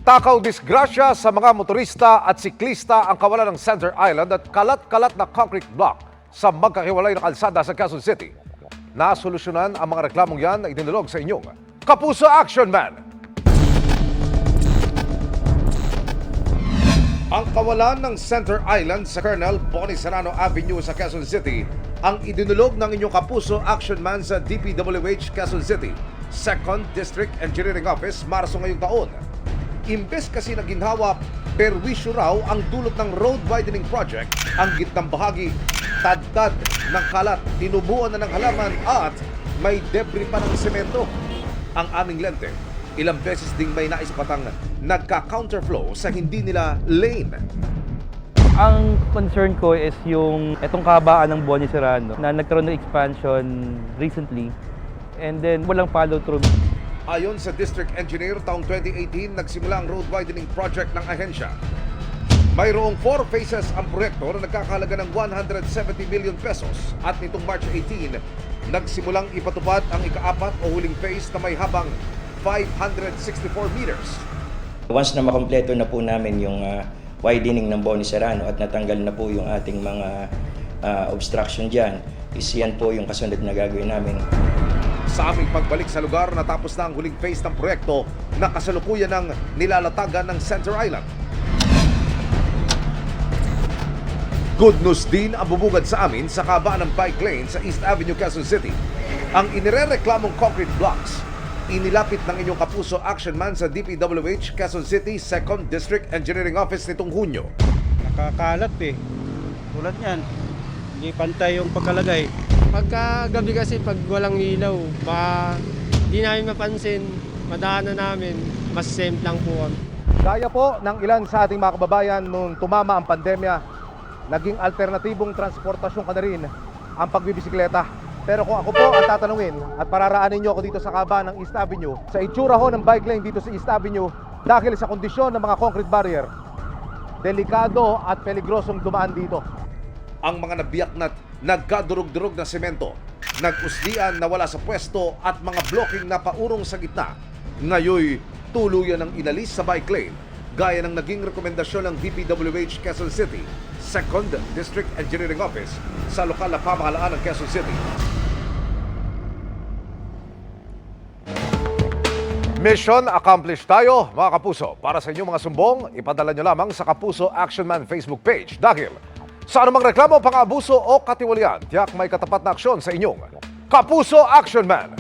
Takaw disgrasya sa mga motorista at siklista ang kawalan ng Center Island at kalat-kalat na concrete block sa magkahiwalay na kalsada sa Quezon City. Nasolusyonan ang mga reklamong yan na idinulog sa inyong Kapuso Action Man. Ang kawalan ng Center Island sa Colonel Bonnie Serrano Avenue sa Quezon City ang idinulog ng inyong Kapuso Action Man sa DPWH Quezon City, 2nd District Engineering Office, Marso ngayong taon. Imbes kasi na ginhawa, perwisyo raw ang dulot ng road widening project, ang gitnang bahagi, tad-tad ng kalat, tinubuan na ng halaman at may debris pa ng semento. Ang aming lente, ilang beses ding may naispatang nagka-counterflow sa hindi nila lane. Ang concern ko is yung etong kahabaan ng Bonnie Serrano na nagkaroon ng expansion recently and then walang follow through. Ayon sa District Engineer, taong 2018 nagsimula ang road widening project ng ahensya. Mayroong 4 phases ang proyekto na nagkakahalaga ng 170 million pesos at nitong March 18, nagsimulang ipatupad ang ika-4 o huling phase na may habang 564 meters. Once na makompleto na po namin yung widening ng Bonnie Serrano at natanggal na po yung ating mga obstruction dyan, is yan po yung kasunod na gagawin namin. Sa aming pagbalik sa lugar, natapos na ang huling phase ng proyekto na kasalukuyan ng nilalatagan ng Center Island. Good news din ang bubugad sa amin sa kabaan ng bike lane sa East Avenue, Quezon City. Ang inirereklamong concrete blocks, inilapit ng inyong Kapuso Action Man sa DPWH Quezon City 2nd District Engineering Office nitong Hunyo. Nakakalat tulad yan, hindi pantay yung pagkalagay. Pagka gabi kasi pag walang ilaw, di namin mapansin, madaanan namin, mas safe lang po kami. Gaya po ng ilan sa ating mga kababayan nung tumama ang pandemya, naging alternatibong transportasyon ka na rin ang pagbibisikleta. Pero kung ako po ang tatanungin at pararaanin nyo ako dito sa kabaan ng East Avenue, sa itsura ho ng bike lane dito sa East Avenue, dahil sa kondisyon ng mga concrete barrier, delikado at peligrosong dumaan dito. Ang mga nabiyak na nagkadurog-durog na semento, nag-uslian na wala sa pwesto at mga blocking na paurong sa gitna, ngayoy tuluyan ng inalis sa bike lane, gaya ng naging rekomendasyon ng DPWH Quezon City, 2nd District Engineering Office sa lokal na pamahalaan ng Quezon City. Mission accomplished tayo, mga kapuso. Para sa inyong mga sumbong, ipadala nyo lamang sa Kapuso Action Man Facebook page. Dahil sa anumang reklamo, pang-abuso o katiwalian, tiyak may katapat na aksyon sa inyong Kapuso Action Man.